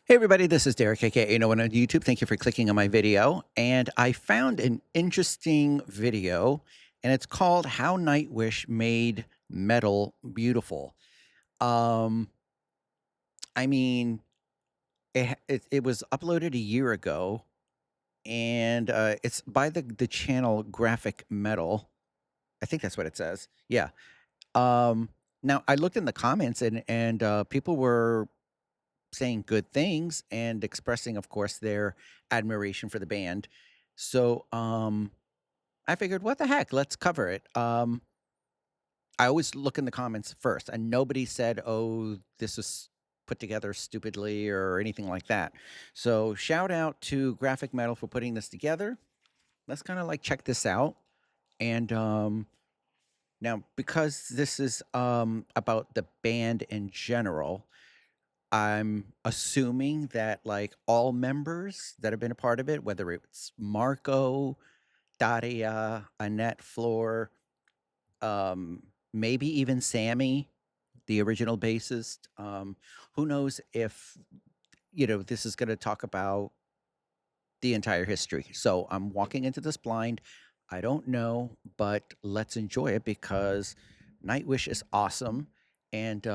Hey everybody, this is Derek, aka No One on YouTube. Thank you for clicking on my video. And I found an interesting video, and it's called "How Nightwish Made Metal Beautiful." Um, I mean, it was uploaded a year ago, and it's by the channel GrafikMetal. I think that's what it says. Yeah. Um, Now I looked in the comments, and people were saying good things and expressing, of course, their admiration for the band. So I figured, what the heck? Let's cover it. I always look in the comments first, and nobody said, "Oh, this was put together stupidly" or anything like that. So shout out to Graphic Metal for putting this together. Let's kind of like check this out. And now, because this is about the band in general, I'm assuming that like all members that have been a part of it, whether it's Marco, Daria, Annette, Floor, maybe even Sammy, the original bassist. Who knows if this is going to talk about the entire history. So I'm walking into this blind. I don't know, but let's enjoy it because Nightwish is awesome. And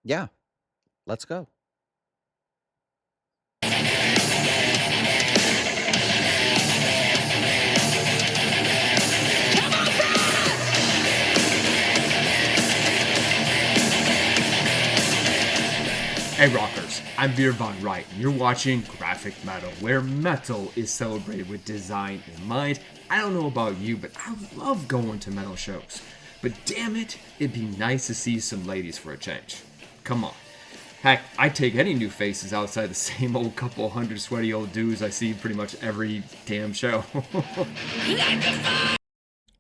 yeah, let's go. Hey rockers, I'm Veer Von Wright, and you're watching Graphic Metal, where metal is celebrated with design in mind. I don't know about you, but I love going to metal shows. But damn it, it'd be nice to see some ladies for a change. Come on. Heck, I take any new faces outside the same old couple hundred sweaty old dudes I see pretty much every damn show.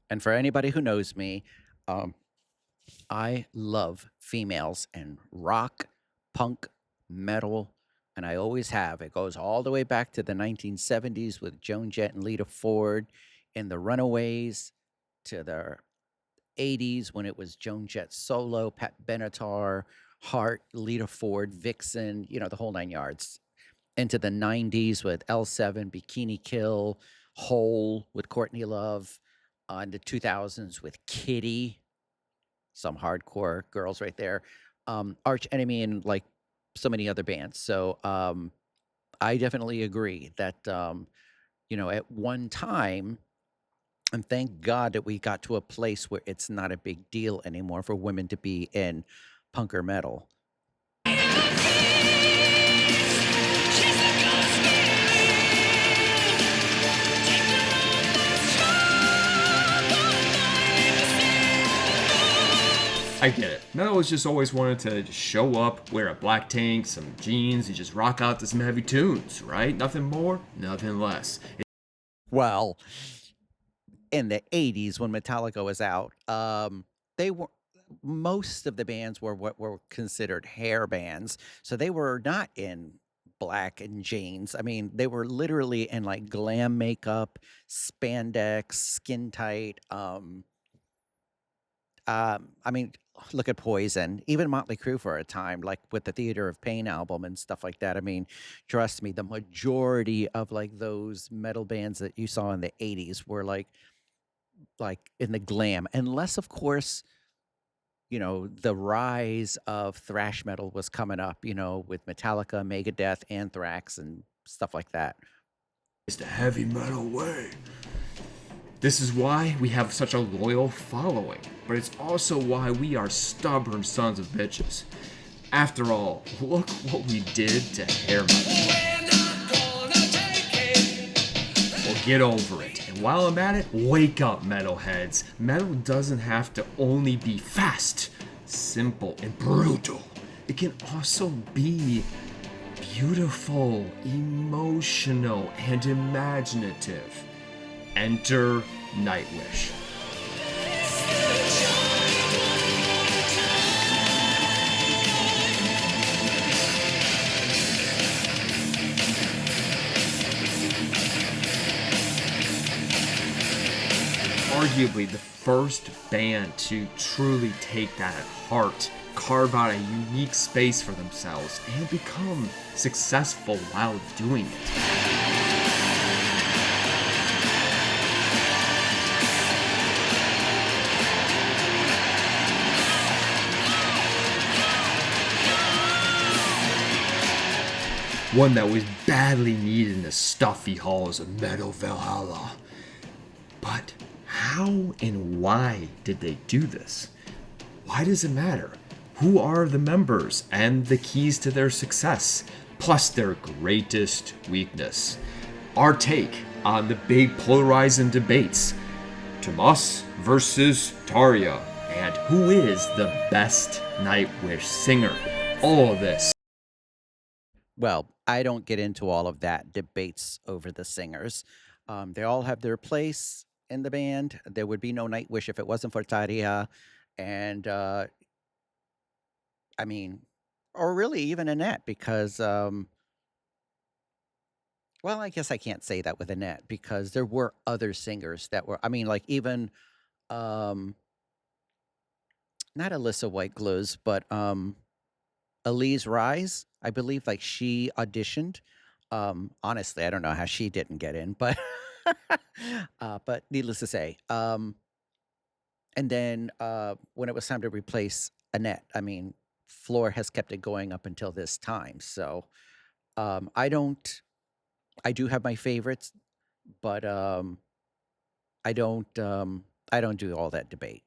And for anybody who knows me, I love females and rock, punk, metal, and I always have. It goes all the way back to the 1970s with Joan Jett and Lita Ford and the Runaways, to the 80s when it was Joan Jett solo, Pat Benatar, Hart, Lita Ford, Vixen, the whole nine yards. Into the 90s with L7, Bikini Kill, Hole with Courtney Love, in the 2000s with Kitee, some hardcore girls right there, Arch Enemy, and like so many other bands. So I definitely agree that at one time, and thank God that we got to a place where it's not a big deal anymore for women to be in punk or metal. I get it. Metal has just always wanted to just show up, wear a black tank, some jeans, and just rock out to some heavy tunes, right? Nothing more, nothing less. Well, in the 80s when Metallica was out, they were most of the bands were what were considered hair bands. So they were not in black and jeans. I mean, they were literally in like glam makeup, spandex, skin tight. I mean, look at Poison, even Motley Crue for a time, like with the Theater of Pain album and stuff like that. I mean, trust me, the majority of like those metal bands that you saw in the 80s were like in the glam, unless of course, the rise of thrash metal was coming up, with Metallica, Megadeth, Anthrax, and stuff like that. It's the heavy metal way. This is why we have such a loyal following, but it's also why we are stubborn sons of bitches. After all, look what we did to hair metal. Well, get over it. And while I'm at it, wake up, metalheads. Metal doesn't have to only be fast, simple, and brutal. It can also be beautiful, emotional, and imaginative. Enter Nightwish. Arguably the first band to truly take that at heart, carve out a unique space for themselves and become successful while doing it. One that was badly needed in the stuffy halls of Metal Valhalla. But how and why did they do this? Why does it matter? Who are the members and the keys to their success, plus their greatest weakness? Our take on the big polarizing debates. Tuomas versus Tarja, and who is the best Nightwish singer? All of this. Well, I don't get into all of that debates over the singers. They all have their place in the band. There would be no Nightwish if it wasn't for Tarja, and I mean, or really even Annette, because well, I guess I can't say that with Annette because there were other singers that were. I mean, like even um, not Alyssa Whiteglows, but Elise Rise, I believe, like she auditioned. Honestly, I don't know how she didn't get in, but but needless to say, and then when it was time to replace Annette, I mean, Floor has kept it going up until this time. So I don't. I do have my favorites, but I don't. I don't do all that debate.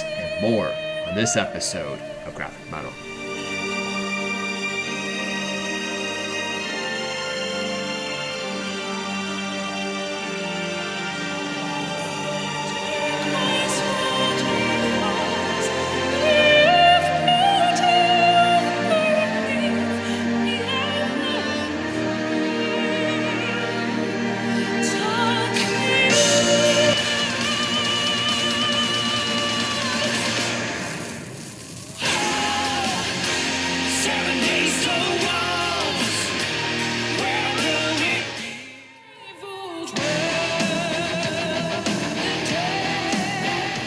And more on this episode of Graphic Metal.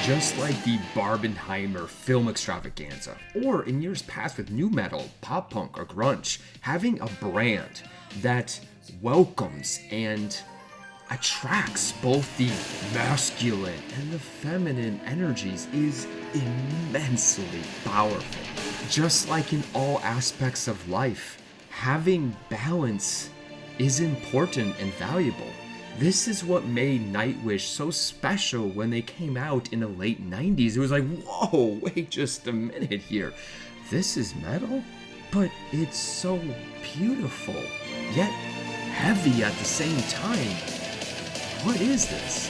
Just like the Barbenheimer film extravaganza, or in years past with nu metal, pop punk, or grunge, having a brand that welcomes and attracts both the masculine and the feminine energies is immensely powerful. Just like in all aspects of life, having balance is important and valuable. This is what made Nightwish so special when they came out in the late 90s. It was like, whoa, wait just a minute here. This is metal? But it's so beautiful, yet heavy at the same time. What is this?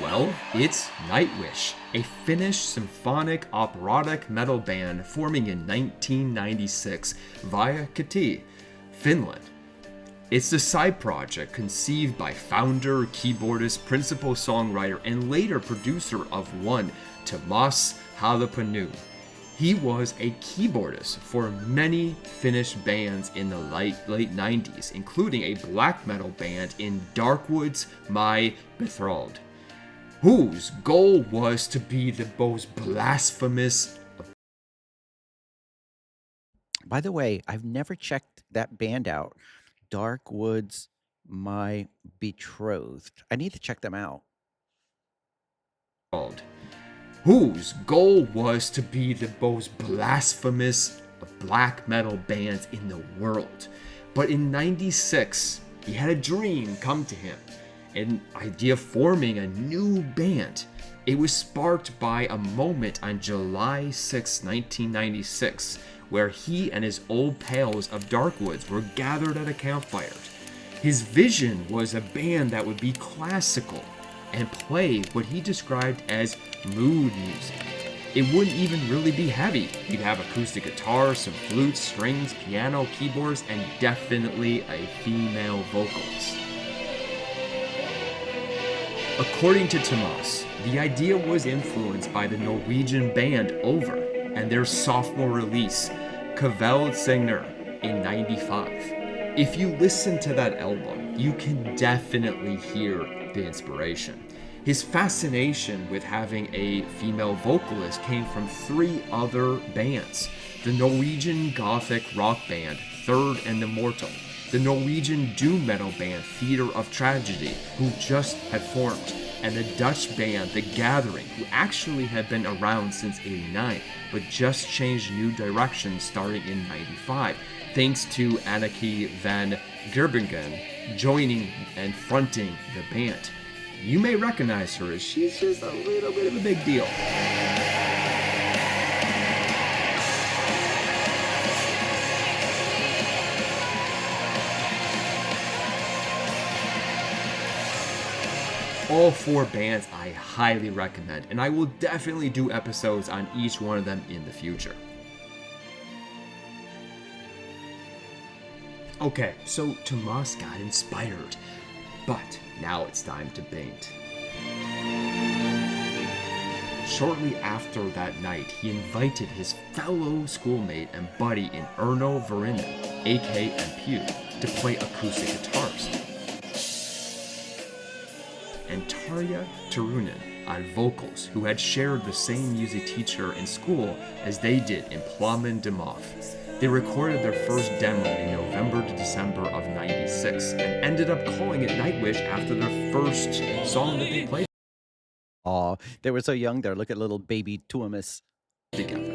Well, it's Nightwish, a Finnish symphonic operatic metal band forming in 1996 via Kitee, Finland. It's the side project conceived by founder, keyboardist, principal songwriter, and later producer of one, Tuomas Holopainen. He was a keyboardist for many Finnish bands in the late 90s, including a black metal band in Darkwood's My Betrothed, whose goal was to be the most blasphemous. By the way, I've never checked that band out. Dark Woods, My Betrothed. I need to check them out. Whose goal was to be the most blasphemous black metal bands in the world. But in 96, he had a dream come to him, an idea of forming a new band. It was sparked by a moment on July 6, 1996, where he and his old pals of Darkwoods were gathered at a campfire. His vision was a band that would be classical and play what he described as mood music. It wouldn't even really be heavy. He'd have acoustic guitar, some flutes, strings, piano, keyboards, and definitely a female vocalist. According to Tuomas, the idea was influenced by the Norwegian band Over and their sophomore release, Kveldsinger, in '95. If you listen to that album, you can definitely hear the inspiration. His fascination with having a female vocalist came from 3 other bands: the Norwegian gothic rock band Third and Immortal, the Norwegian doom metal band Theater of Tragedy, who just had formed, and the Dutch band The Gathering, who actually had been around since '89, but just changed new directions starting in '95, thanks to Anneke van Gerbingen joining and fronting the band. You may recognize her as she's just a little bit of a big deal. All 4 bands I highly recommend, and I will definitely do episodes on each one of them in the future. Okay, so Tuomas got inspired, but now it's time to paint. Shortly after that night, he invited his fellow schoolmate and buddy in Erno Vuorinen, aka Emppu, to play acoustic guitars, and Tarja Turunen on vocals, who had shared the same music teacher in school as they did in Plamen de Moth. They recorded their first demo in November to December of '96 and ended up calling it Nightwish after their first song that they played Aw, they were so young there. Look at little baby Tuomas. together.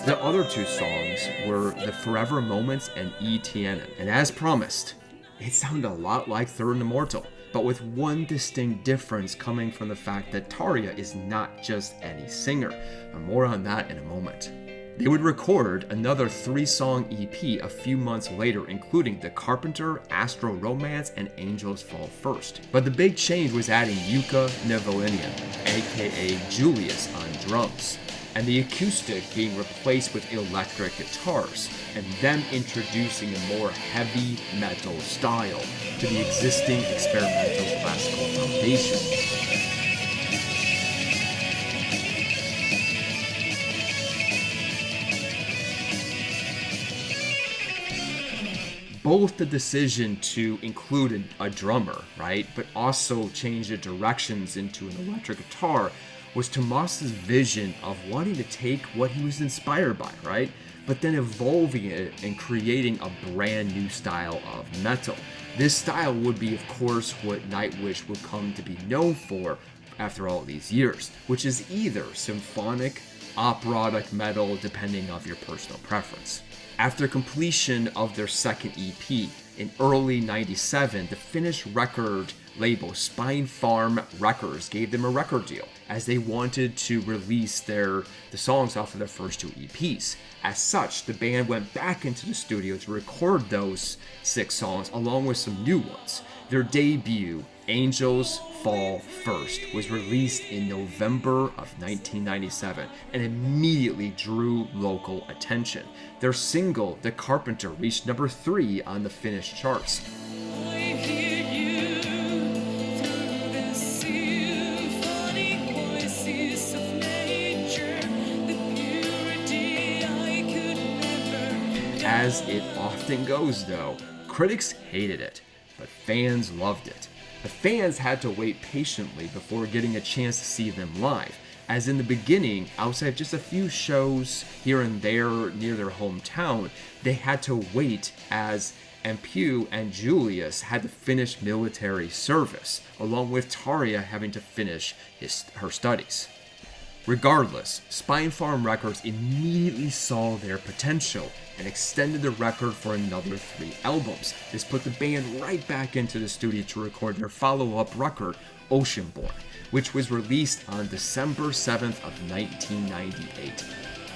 The other 2 songs were The Forever Moments and E Tienen, and as promised, it sounded a lot like Third and Immortal, but with one distinct difference coming from the fact that Tarja is not just any singer, and more on that in a moment. They would record another 3-song EP a few months later, including The Carpenter, Astro Romance, and Angels Fall First. But the big change was adding Jukka Nevolinian, aka Julius, on drums, and the acoustic being replaced with electric guitars, and them introducing a more heavy metal style to the existing experimental classical foundation. Both the decision to include a drummer, right, but also change the directions into an electric guitar was Tuomas's vision of wanting to take what he was inspired by, right, but then evolving it and creating a brand new style of metal. This style would be, of course, what Nightwish would come to be known for after all these years, which is either symphonic, operatic metal, depending on your personal preference. After completion of their second EP in early '97, the Finnish record label Spine Farm Records gave them a record deal, as they wanted to release the songs off of their first 2 EPs. As such, the band went back into the studio to record those 6 songs along with some new ones. Their debut, Angels Fall First, was released in November of 1997 and immediately drew local attention. Their single, The Carpenter, reached number 3 on the Finnish charts. As it often goes though, critics hated it, but fans loved it. The fans had to wait patiently before getting a chance to see them live, as in the beginning, outside just a few shows here and there near their hometown, they had to wait as Emppu and Julius had to finish military service, along with Tarja having to finish her studies. Regardless, Spine Farm Records immediately saw their potential and extended the record for another 3 albums. This put the band right back into the studio to record their follow-up record, Oceanborn, which was released on December 7th of 1998.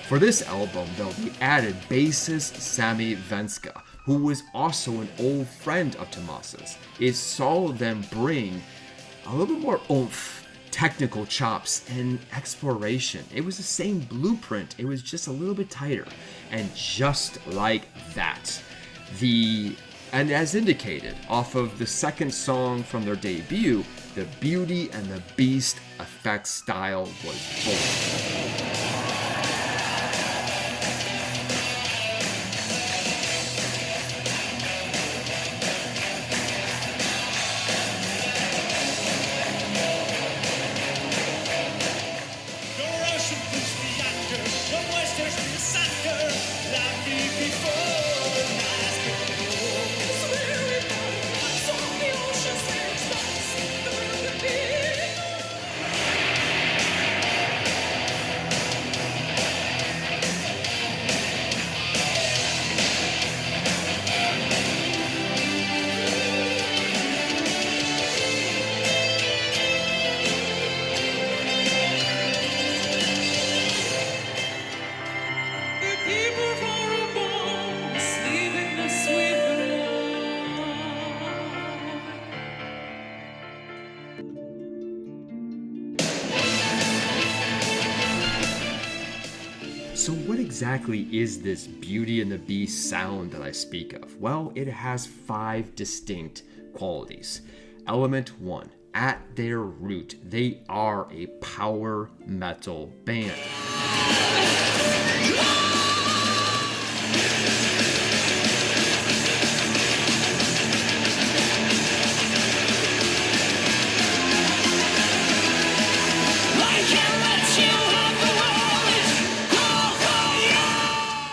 For this album, though, they added bassist Sami Venska, who was also an old friend of Tuomas's. It saw them bring a little bit more oomph, technical chops, and exploration. It was the same blueprint, it was just a little bit tighter. And just like that, and as indicated off of the second song from their debut, the Beauty and the Beast effect style was born. So what exactly is this Beauty and the Beast sound that I speak of? Well, it has 5 distinct qualities. Element 1, at their root, they are a power metal band.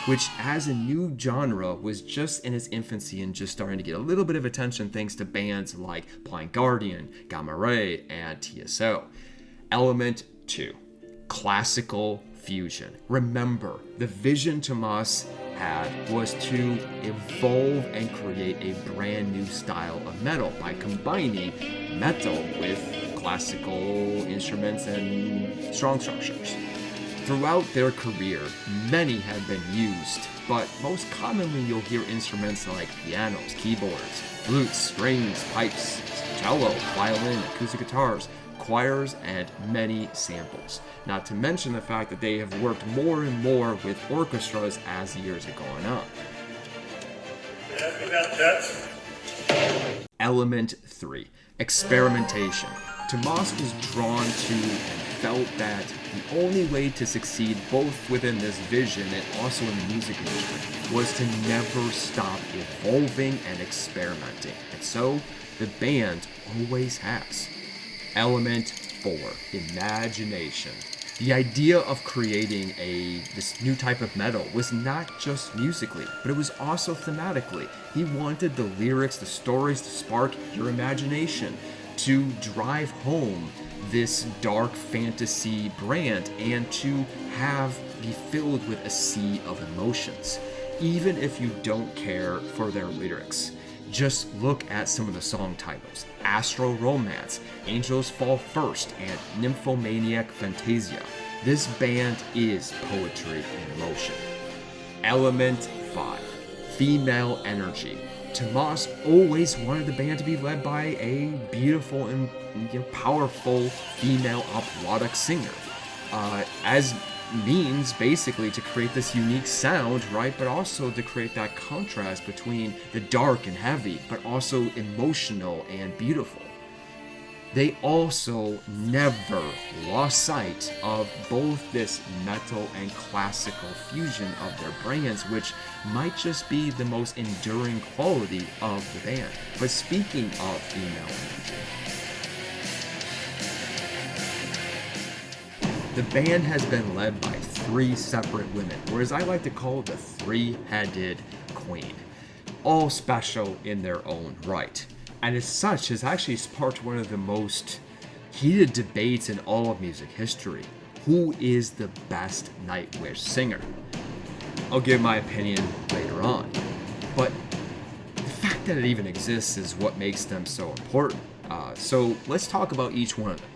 Which as a new genre was just in its infancy and just starting to get a little bit of attention thanks to bands like Blind Guardian, Gamma Ray, and TSO. Element 2, classical fusion. Remember, the vision Tuomas had was to evolve and create a brand new style of metal by combining metal with classical instruments and strong structures. Throughout their career, many have been used, but most commonly you'll hear instruments like pianos, keyboards, flutes, strings, pipes, cello, violin, acoustic guitars, choirs, and many samples. Not to mention the fact that they have worked more and more with orchestras as the years are going on. Element 3, experimentation. Tuomas was drawn to and felt that the only way to succeed both within this vision and also in the music industry was to never stop evolving and experimenting. And so, the band always has. Element 4, imagination. The idea of creating this new type of metal was not just musically, but it was also thematically. He wanted the lyrics, the stories to spark your imagination, to drive home this dark fantasy brand and to be filled with a sea of emotions, even if you don't care for their lyrics. Just look at some of the song titles: Astral Romance, Angels Fall First, and Nymphomaniac Fantasia. This band is poetry in motion. Element 5, female energy. Tuomas always wanted the band to be led by a beautiful and powerful female operatic singer, as means basically to create this unique sound, right? But also to create that contrast between the dark and heavy, but also emotional and beautiful. They also never lost sight of both this metal and classical fusion of their brands, which might just be the most enduring quality of the band. But speaking of female energy, the band has been led by 3 separate women, or as I like to call it, the 3-headed queen, all special in their own right. And as such, has actually sparked one of the most heated debates in all of music history. Who is the best Nightwish singer? I'll give my opinion later on. But the fact that it even exists is what makes them so important. So let's talk about each one of them.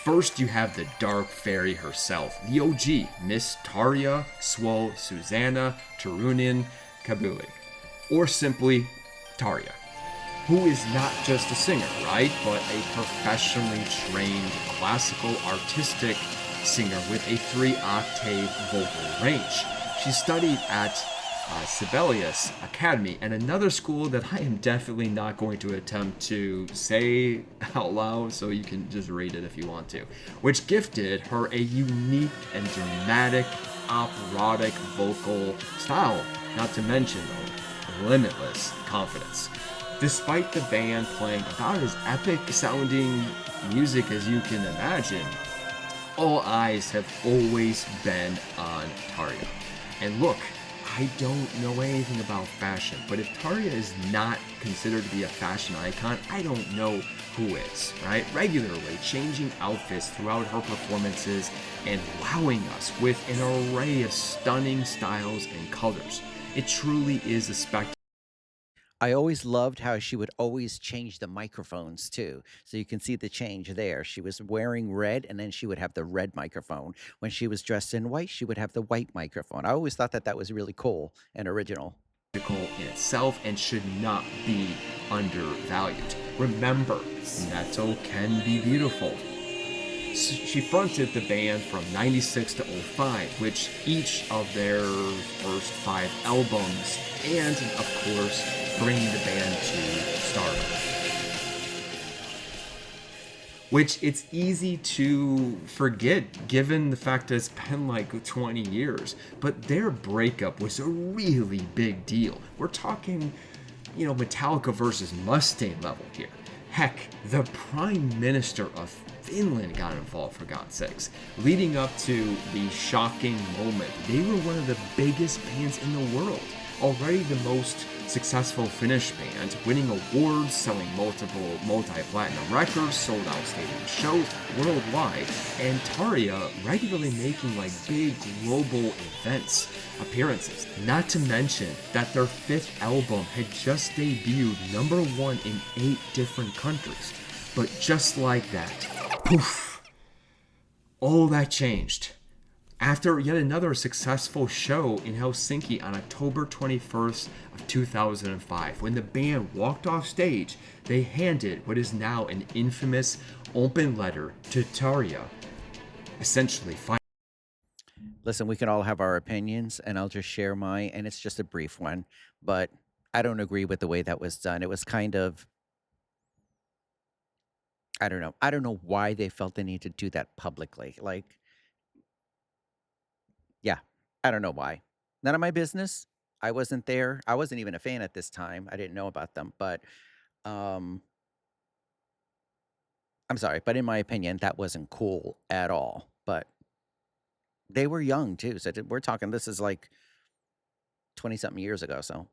First, you have the Dark Fairy herself, the OG, Miss Tarja Susanna Turunen Kabuli, or simply Tarja, who is not just a singer, right, but a professionally trained classical artistic singer with a 3-octave vocal range. She studied at Sibelius Academy, and another school that I am definitely not going to attempt to say out loud, so you can just read it if you want to, which gifted her a unique and dramatic operatic vocal style, not to mention limitless confidence. Despite the band playing about as epic sounding music as you can imagine, all eyes have always been on Tarja. And look, I don't know anything about fashion, but if Tarja is not considered to be a fashion icon, I don't know who is, right? Regularly changing outfits throughout her performances and wowing us with an array of stunning styles and colors. It truly is a spectacle. I always loved how she would always change the microphones too. So you can see the change there. She was wearing red, and then she would have the red microphone. When she was dressed in white, she would have the white microphone. I always thought that that was really cool and original. In itself and should not be undervalued. Remember, metal can be beautiful. She fronted the band from 96 to 05, which each of their first 5 albums, and of course, bringing the band to stardom. Which it's easy to forget given the fact that it's been like 20 years, but their breakup was a really big deal. We're talking, Metallica versus Mustaine level here. Heck, the Prime Minister of Finland got involved, for God's sakes. Leading up to the shocking moment, they were one of the biggest bands in the world. Already the most successful Finnish band, winning awards, selling multiple multi-platinum records, sold out stadium shows worldwide, and Tarja regularly making big global appearances. Not to mention that their 5th album had just debuted #1 in 8 different countries. But just like that, poof, all that changed. After yet another successful show in Helsinki on October 21st of 2005, when the band walked off stage, they handed what is now an infamous open letter to Tarja, essentially fighting. Listen, we can all have our opinions, and I'll just share mine, and it's just a brief one, but I don't agree with the way that was done. It was kind of, I don't know. I don't know why they felt the need to do that publicly. Yeah, I don't know why. None of my business. I wasn't there. I wasn't even a fan at this time. I didn't know about them, but um I'm sorry, but in my opinion, that wasn't cool at all. But they were young too. So we're talking this is like 20 something years ago, so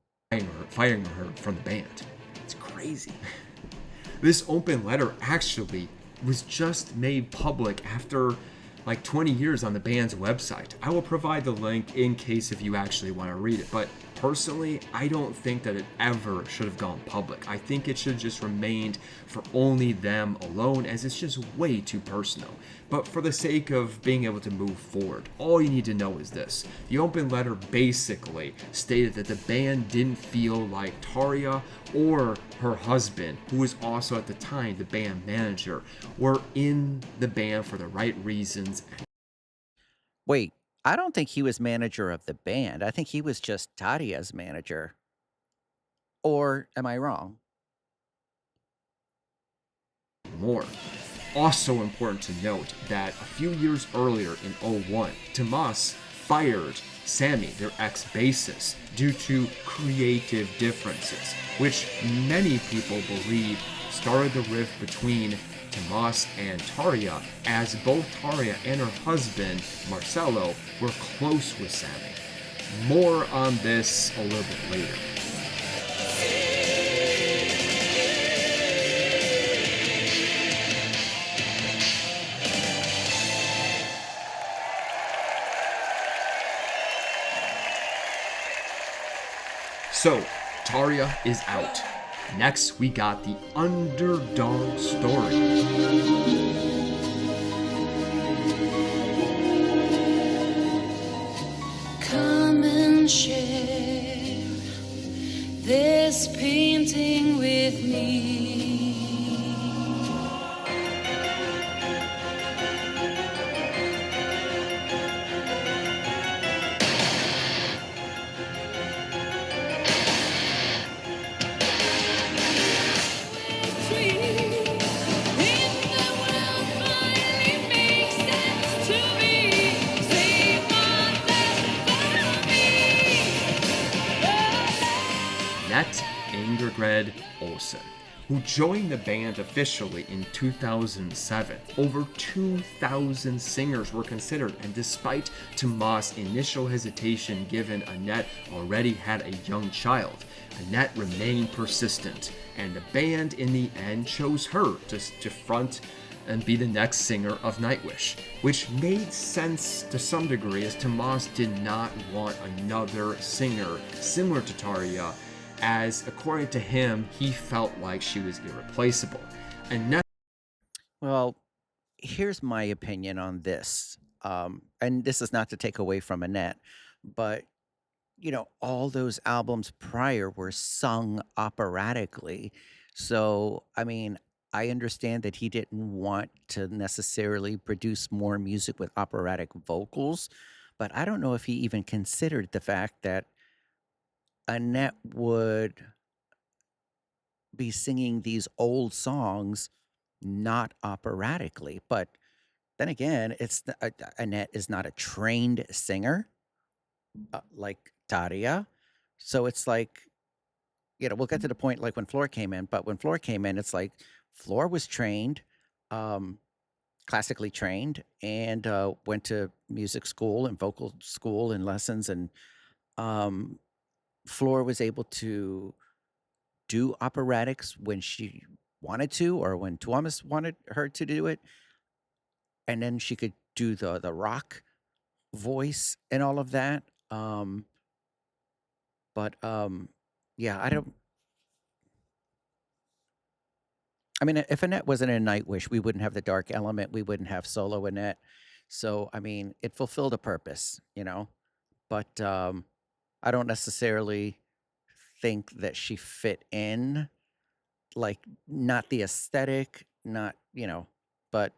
Firing her from the band. It's crazy. This open letter actually was just made public after 20 years on the band's website. I will provide the link in case if you actually want to read it, but personally, I don't think that it ever should have gone public. I think it should have just remained for only them alone, as it's just way too personal. But for the sake of being able to move forward, all you need to know is this. The open letter basically stated that the band didn't feel like Tarja or her husband, who was also at the time the band manager, were in the band for the right reasons. wait, I don't think he was manager of the band. I think he was just Tadia's manager. Or am I wrong? More. Also important to note that a few years earlier in 01, Tomas fired Sammy, their ex-bassist, due to creative differences, which many people believe started the rift between Tomas and Tarja, as both Tarja and her husband, Marcelo, were close with Sammy. More on this a little bit later. So, Tarja is out. Next, we got the underdog story. can share this painting with me. Ingrid Olsen, who joined the band officially in 2007. Over 2,000 singers were considered, and despite Tuomas' initial hesitation given Annette already had a young child, Annette remained persistent, and the band in the end chose her to front and be the next singer of Nightwish, which made sense to some degree as Tuomas did not want another singer similar to Tarja, as according to him, he felt like she was irreplaceable. And Well, here's my opinion on this. And this is not to take away from Annette, but all those albums prior were sung operatically. So, I mean, I understand that he didn't want to necessarily produce more music with operatic vocals, but I don't know if he even considered the fact that Annette would be singing these old songs not operatically. But then again, Annette is not a trained singer like Tarja. So it's like, we'll get to the point like when Floor came in, but when Floor came in, it's like Floor was trained, um, classically trained, and went to music school and vocal school and lessons. And um, Floor was able to do operatics when she wanted to, or when Tuomas wanted her to do it, and then she could do the rock voice and all of that. But yeah, I don't. I mean, if Annette wasn't in Nightwish, we wouldn't have the dark element. We wouldn't have solo Annette. So I mean, it fulfilled a purpose. But I don't necessarily think that she fit in, like, not the aesthetic, not. But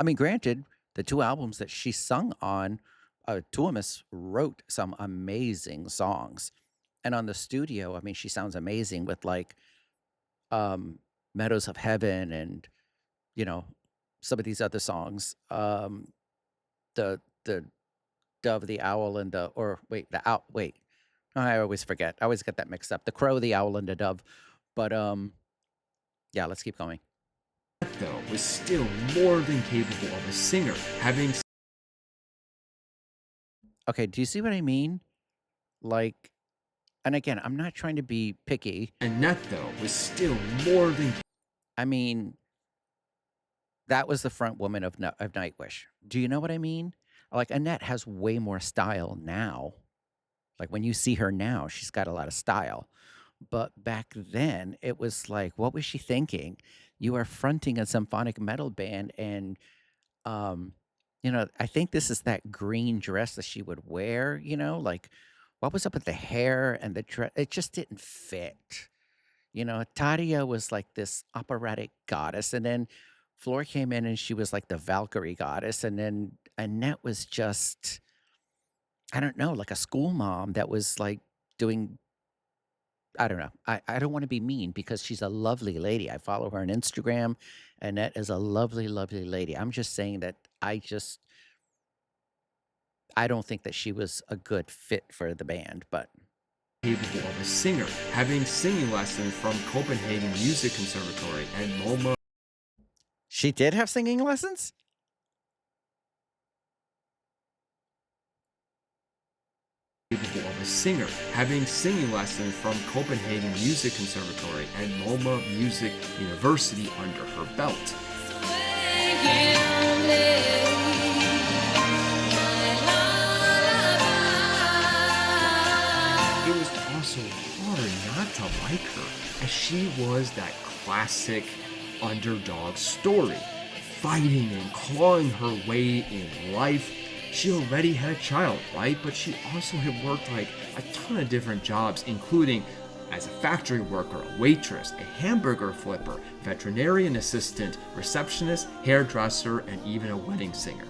I mean, granted, the two albums that she sung on, Tuomas wrote some amazing songs, and on the studio, I mean, she sounds amazing with like um, Meadows of Heaven and you know some of these other songs. The Dove, the Owl, and the or wait the owl wait. I always forget. I always get that mixed up. The Crow, the Owl, and the Dove. But yeah, let's keep going. though was still more than capable of a singer, having. Okay, do you see what I mean? Like, and again, I'm not trying to be picky. Annette, though, was still more than. I mean, that was the front woman of Nightwish. Do you know what I mean? Like, Annette has way more style now. Like, when you see her now, she's got a lot of style. But back then, it was like, what was she thinking? You are fronting a symphonic metal band, and I think this is that green dress that she would wear. Like, what was up with the hair and the dress? It just didn't fit. Tadia was like this operatic goddess, and then Floor came in and she was like the Valkyrie goddess, and then Annette was just, I don't know, like a school mom that was like doing, I don't know. I don't want to be mean because she's a lovely lady. I follow her on Instagram. Annette is a lovely, lovely lady. I'm just saying that I don't think that she was a good fit for the band, but Capable of a singer, having singing lessons from Copenhagen Music Conservatory and MoMA. she did have singing lessons? Capable of a singer, having singing lessons from Copenhagen Music Conservatory and MoMA Music University under her belt. It was also hard not to like her, as she was that classic underdog story, fighting and clawing her way in life. She already had a child, right? But she also had worked like a ton of different jobs, including as a factory worker, a waitress, a hamburger flipper, veterinarian assistant, receptionist, hairdresser, and even a wedding singer.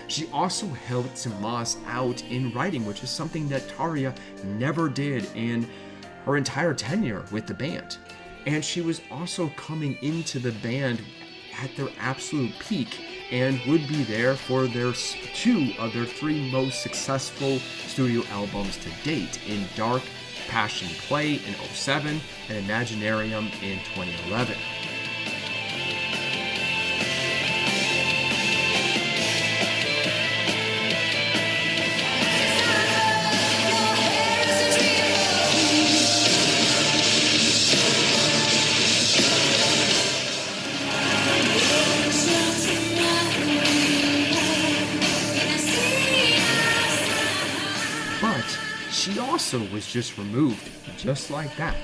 She also helped Tuomas out in writing, which is something that Tarja never did in her entire tenure with the band. And she was also coming into the band at their absolute peak and would be there for their 2 of their 3 most successful studio albums to date in Dark Passion Play in 2007 and Imaginarium in 2011. She also was just removed, just like that.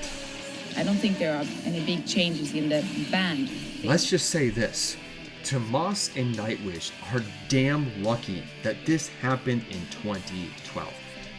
I don't think there are any big changes in the band. Let's just say this. Tuomas and Nightwish are damn lucky that this happened in 2012.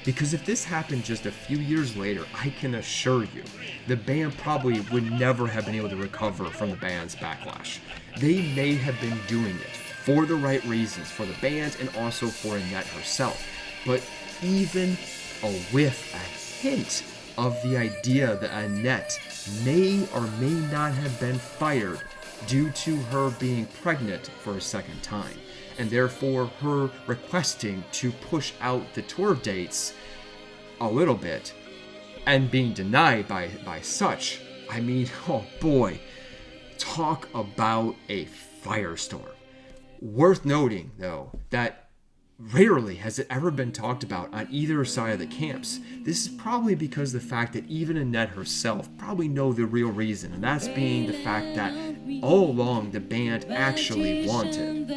Because if this happened just a few years later, I can assure you, the band probably would never have been able to recover from the band's backlash. They may have been doing it for the right reasons, for the band and also for Annette herself. But even a whiff, a hint of the idea that Annette may or may not have been fired due to her being pregnant for a second time, and therefore her requesting to push out the tour dates a little bit and being denied by such. I mean, oh boy, talk about a firestorm. Worth noting, though, that rarely has it ever been talked about on either side of the camps. This is probably because the fact that even Annette herself probably know the real reason, and that's being the fact that all along the band actually wanted.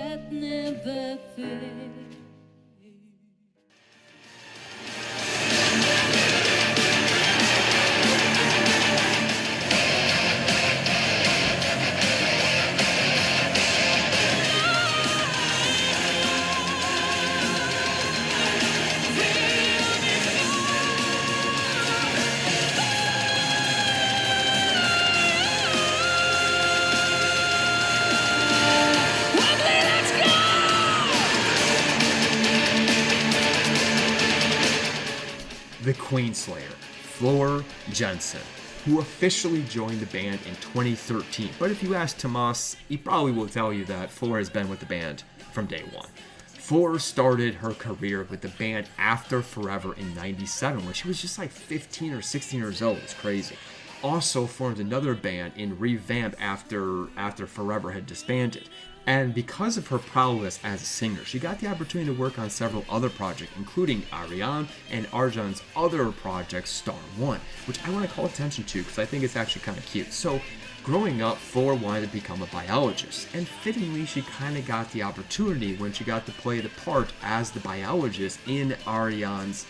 The Queenslayer, Floor Jansen, who officially joined the band in 2013. But if you ask Tuomas, he probably will tell you that Floor has been with the band from day one. Floor started her career with the band after Forever in 97, when she was just like 15 or 16 years old. It's crazy. Also formed another band in Revamp after Forever had disbanded. And because of her prowess as a singer, she got the opportunity to work on several other projects, including Ariane and Arjan's other project, Star One, which I want to call attention to because I think it's actually kind of cute. So, growing up, Floor wanted to become a biologist, and fittingly, she kind of got the opportunity when she got to play the part as the biologist in Ariane's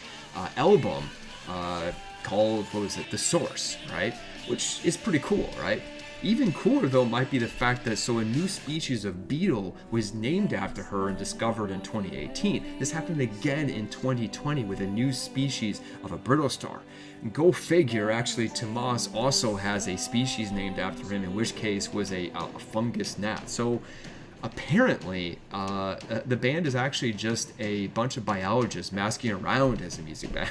album called, The Source, right? Which is pretty cool, right? Even cooler, though, might be the fact that a new species of beetle was named after her and discovered in 2018. This happened again in 2020 with a new species of a brittle star. Go figure, actually, Tuomas also has a species named after him, in which case was a fungus gnat. So apparently, the band is actually just a bunch of biologists masking around as a music band.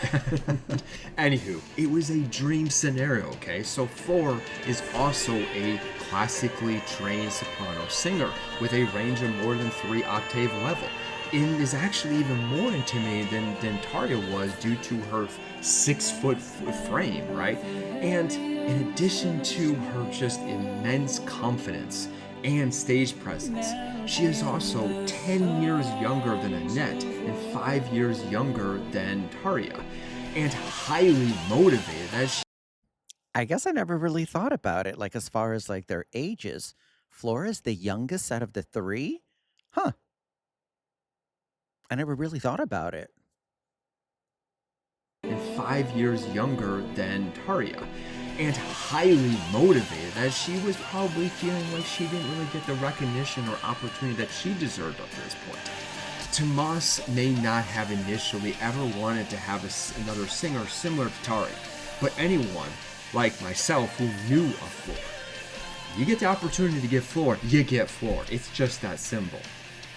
Anywho, it was a dream scenario, okay? So Floor is also a classically trained soprano singer with a range of more than 3 octave level. And is actually even more intimidating than Tarja was due to her 6-foot frame, right? And in addition to her just immense confidence and stage presence, she is also 10 years younger than Annette and 5 years younger than Tarja, and highly motivated as she. I guess I never really thought about it, like as far as like their ages. Flora is the youngest out of the 3? Huh. I never really thought about it. And 5 years younger than Tarja, and highly motivated, as she was probably feeling like she didn't really get the recognition or opportunity that she deserved up to this point. Tomas may not have initially ever wanted to have another singer similar to Tari, but anyone, like myself, who knew of Floor, you get the opportunity to get Floor, you get Floor. It's just that simple.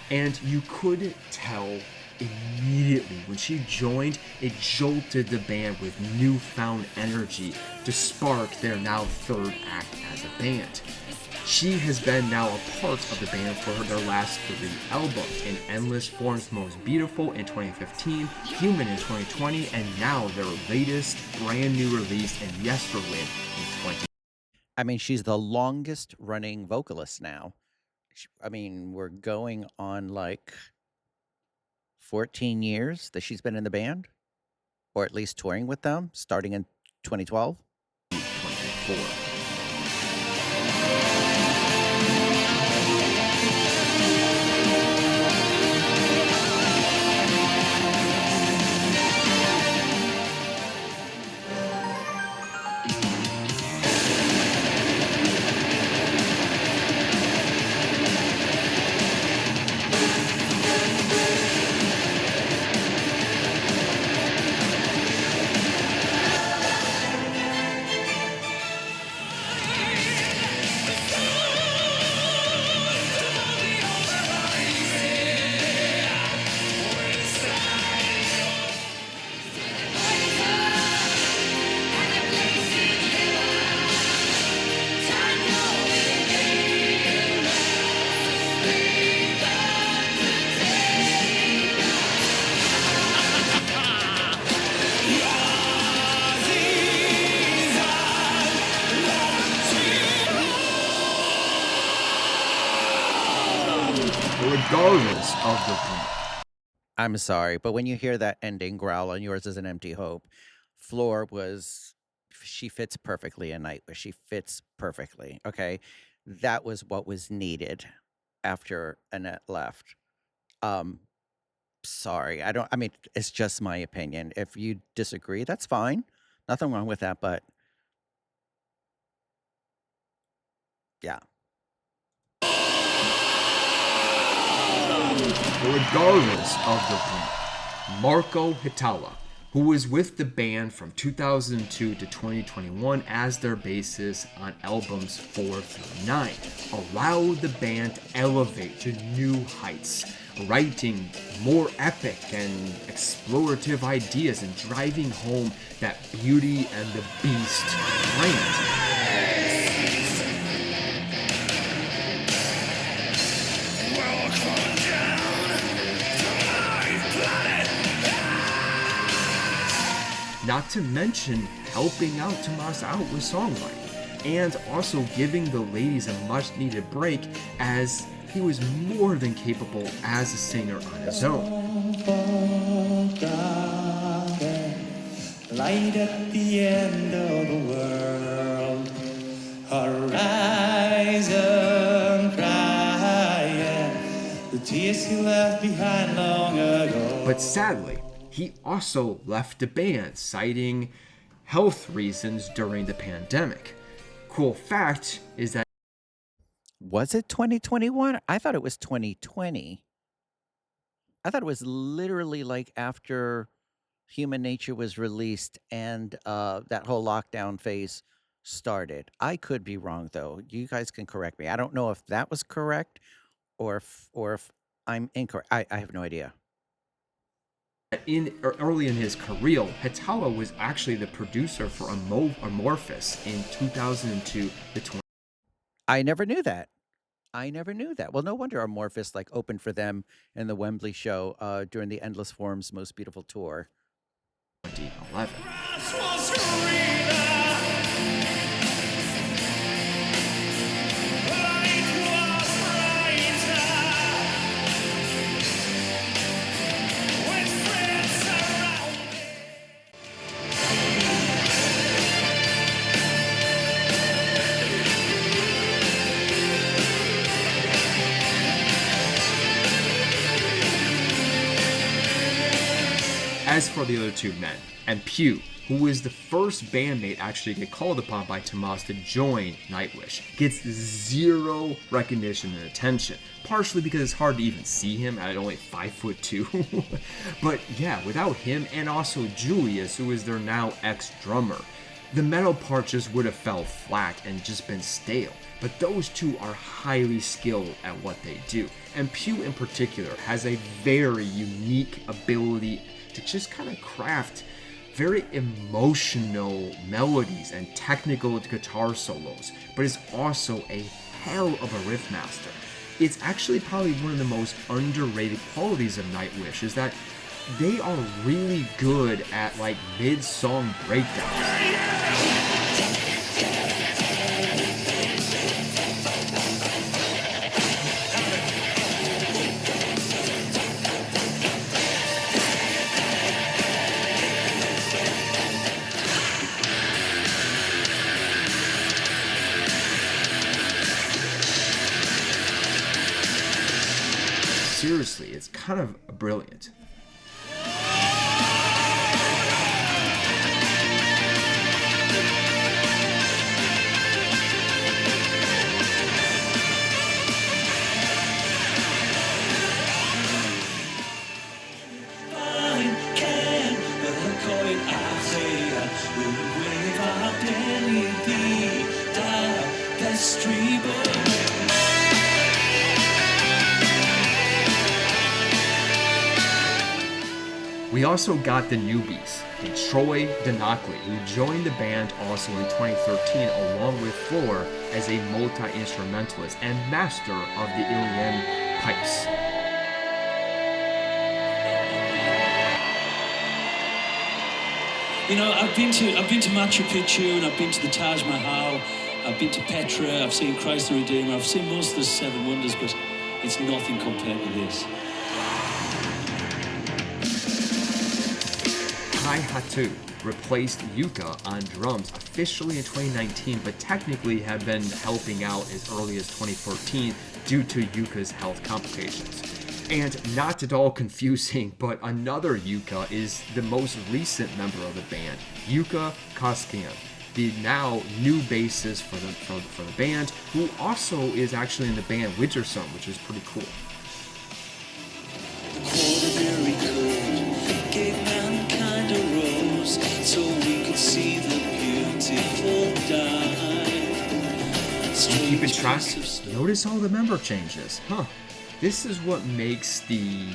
And you could tell immediately when she joined, it jolted the band with newfound energy to spark their now third act as a band. She has been now a part of the band for their last 3 albums, in Endless Forms Most Beautiful in 2015, Human in 2020, and now their latest brand new release in Yesterwind in 20. I mean, she's the longest running vocalist now. I mean, we're going on like 14 years that she's been in the band, or at least touring with them, starting in 2012. 24. Regardless of the beat. I'm sorry, but when you hear that ending growl on Yours Is an Empty Hope, Floor she fits perfectly in Nightwish. She fits perfectly. Okay. That was what was needed after Annette left. Sorry. I mean, it's just my opinion. If you disagree, that's fine. Nothing wrong with that, but yeah. Regardless of the beat, Marco Hietala, who was with the band from 2002 to 2021 as their bassist on albums 4 through 9, allowed the band to elevate to new heights, writing more epic and explorative ideas and driving home that Beauty and the Beast brand. Not to mention helping out Tomas out with songwriting, and also giving the ladies a much needed break, as he was more than capable as a singer on his own. Light at the end of the world, horizon crying, the tears he left behind long ago. But sadly, he also left the band, citing health reasons during the pandemic. Cool fact is that... Was it 2021? I thought it was 2020. I thought it was literally like after Human Nature was released and that whole lockdown phase started. I could be wrong, though. You guys can correct me. I don't know if that was correct or if I'm incorrect. I have no idea. Early in his career, Hietala was actually the producer for Amorphous in 2002 to 20. I never knew that. Well, no wonder Amorphous opened for them in the Wembley show during the Endless Forms Most Beautiful tour. 2011. As for the other two men, and Pew, who is the first bandmate actually to get called upon by Tuomas to join Nightwish, gets zero recognition and attention, partially because it's hard to even see him at only 5'2". But yeah, without him and also Julius, who is their now ex-drummer, the metal part just would have fell flat and just been stale. But those two are highly skilled at what they do. And Pew in particular has a very unique ability to just kind of craft very emotional melodies and technical guitar solos, but is also a hell of a riff master. It's actually probably one of the most underrated qualities of Nightwish, is that they are really good at like mid-song breakdowns. Seriously, it's kind of brilliant. We also got the newbies, and Troy Donockley, who joined the band also in 2013 along with Floor as a multi-instrumentalist and master of the Ilian pipes. You know, I've been to Machu Picchu, and I've been to the Taj Mahal, I've been to Petra, I've seen Christ the Redeemer, I've seen most of the Seven Wonders, but it's nothing compared to this. Kai Hatu replaced Yuka on drums officially in 2019, but technically had been helping out as early as 2014 due to Yuka's health complications. And not at all confusing, but another Yuka is the most recent member of the band, Yuka Koskian, the now new bassist for the band, who also is actually in the band Wintersong, which is pretty cool. So we could see the beautiful die. Keep it track. Notice all the member changes, huh? This is what makes the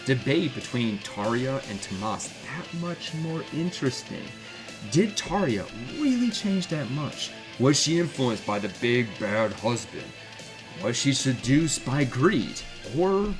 debate between Tarja and Tuomas that much more interesting. Did Tarja really change that much? Was she influenced by the big bad husband? Was she seduced by greed? Or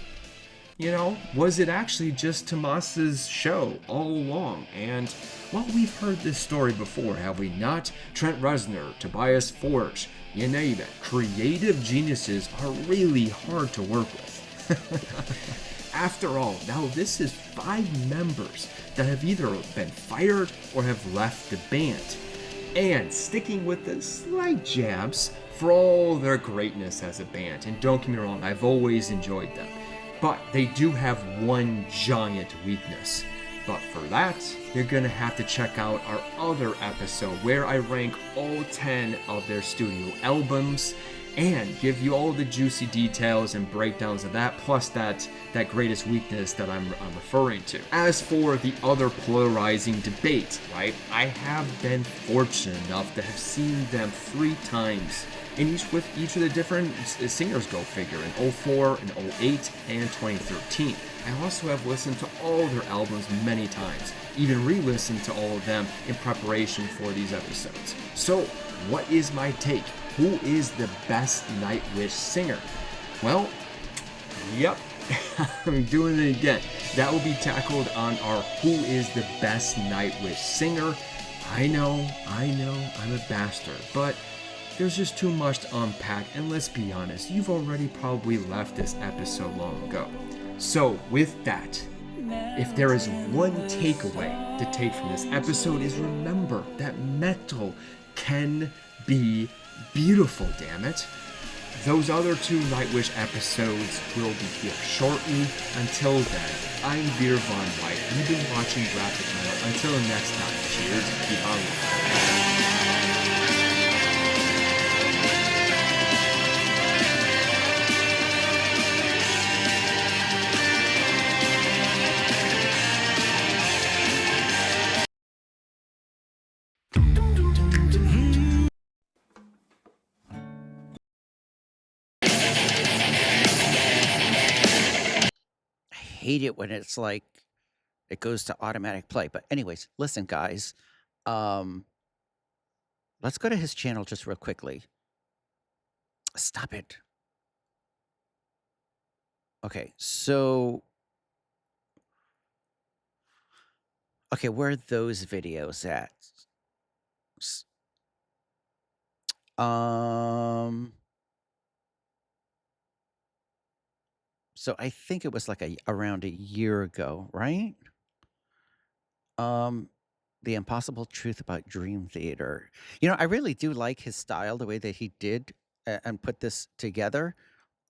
was it actually just Tuomas's show all along? And, well, we've heard this story before, have we not? Trent Reznor, Tobias Forge, you name it. Creative geniuses are really hard to work with. After all, now this is 5 members that have either been fired or have left the band. And sticking with the slight jabs for all their greatness as a band. And don't get me wrong, I've always enjoyed them. But they do have one giant weakness. But for that, you're gonna have to check out our other episode where I rank all 10 of their studio albums and give you all the juicy details and breakdowns of that, plus that greatest weakness that I'm referring to. As for the other polarizing debate, right, I have been fortunate enough to have seen them 3 times. And each of the different singers, go figure, in 04, in 08, and 2013. I also have listened to all their albums many times, even re-listened to all of them in preparation for these episodes. So, what is my take? Who is the best Nightwish singer? Well, yep, I'm doing it again. That will be tackled on our Who is the Best Nightwish Singer. I know, I'm a bastard, but there's just too much to unpack, and let's be honest, you've already probably left this episode long ago. So with that, if there is one takeaway to take from this episode, is remember that metal can be beautiful, damn it. Those other 2 Nightwish episodes will be here shortly. Until then, I'm Veer Von White. You've been watching GrafikMetal Until next time, cheers, keep on looking. I hate it when it's like it goes to automatic play. But anyways, listen, guys. Um, let's go to his channel just real quickly. Stop it. Okay, so okay, where are those videos at? S- Um, so I think it was like around a year ago, right? Um, The Impossible Truth About Dream Theater. I really do like his style, the way that he did and put this together.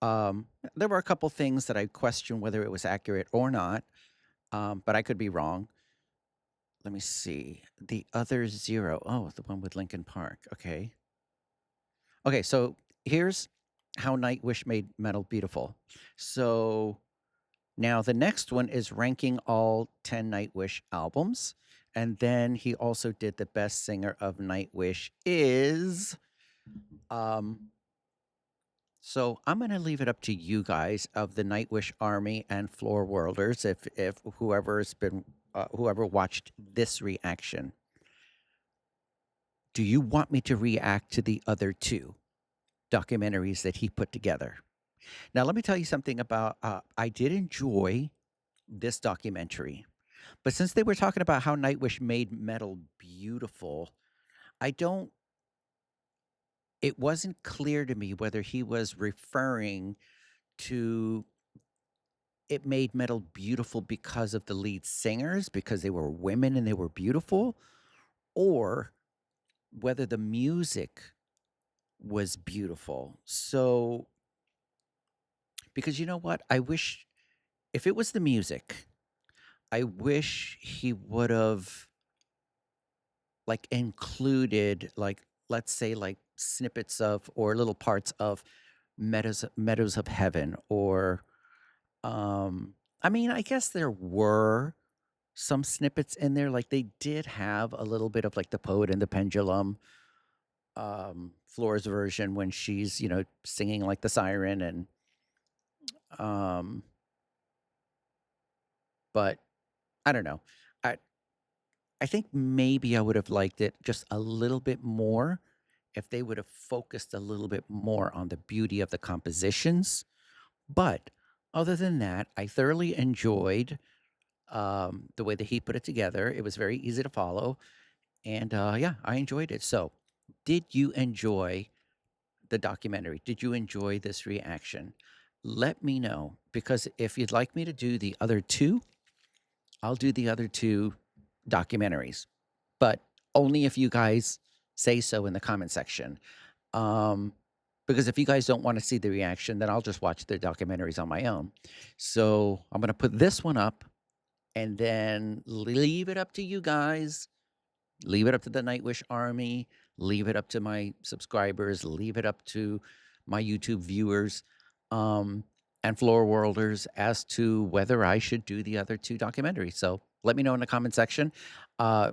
There were a couple things that I questioned whether it was accurate or not, but I could be wrong. Let me see. The other zero. Oh, the one with Lincoln Park. Okay. Okay, so here's how Nightwish made metal beautiful. So now the next one is ranking all 10 Nightwish albums. And then he also did the best singer of Nightwish is so I'm going to leave it up to you guys of the Nightwish Army and Floor Worlders if whoever's been whoever watched this reaction. Do you want me to react to the other two documentaries that he put together? Now, let me tell you something about I did enjoy this documentary, but since they were talking about how Nightwish made metal beautiful, I don't it wasn't clear to me whether he was referring to it made metal beautiful because of the lead singers, because they were women and they were beautiful, or whether the music was beautiful. So, because you know what? I wish if it was the music, I wish he would have like included like let's say like snippets of or little parts of Meadows of Heaven or I mean, I guess there were some snippets in there like they did have a little bit of like the Poet and the Pendulum Floor's version when she's, singing like the siren and um but I don't know. I I think maybe I would have liked it just a little bit more if they would have focused a little bit more on the beauty of the compositions. But other than that, I thoroughly enjoyed the way that he put it together. It was very easy to follow. And yeah, I enjoyed it. So, did you enjoy the documentary? Did you enjoy this reaction? Let me know because if you'd like me to do the other two, I'll do the other two documentaries, but only if you guys say so in the comment section. Um, because if you guys don't want to see the reaction, then I'll just watch the documentaries on my own. So I'm going to put this one up and then leave it up to you guys. Leave it up to the Nightwish Army. Leave it up to my subscribers. Leave it up to my YouTube viewers and floor worlders as to whether I should do the other two documentaries. So let me know in the comment section. Uh,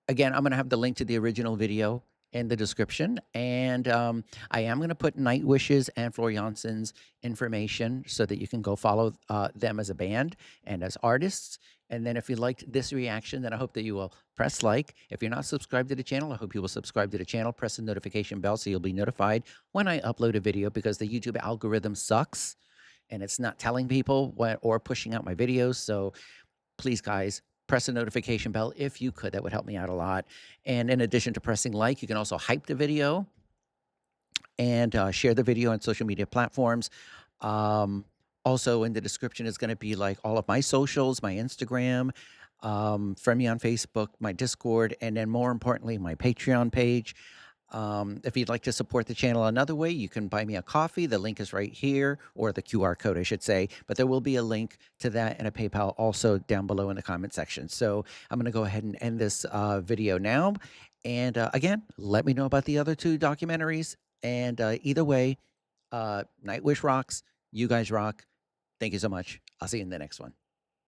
Again, I'm going to have the link to the original video in the description. And I am going to put Nightwish's and Floor Janssen's information so that you can go follow them as a band and as artists. And then if you liked this reaction, then I hope that you will press like. If you're not subscribed to the channel, I hope you will subscribe to the channel. Press the notification bell so you'll be notified when I upload a video because the YouTube algorithm sucks and it's not telling people or pushing out my videos. So please, guys, press the notification bell if you could. That would help me out a lot. And in addition to pressing like, you can also hype the video and share the video on social media platforms. Also, in the description is going to be like all of my socials, my Instagram, friend me on Facebook, my Discord, and then more importantly, my Patreon page. If you'd like to support the channel another way, you can buy me a coffee. The link is right here, or the QR code, I should say. But there will be a link to that and a PayPal also down below in the comment section. So I'm going to go ahead and end this video now. And again, let me know about the other 2 documentaries. And either way, Nightwish rocks. You guys rock. Thank you so much. I'll see you in the next one.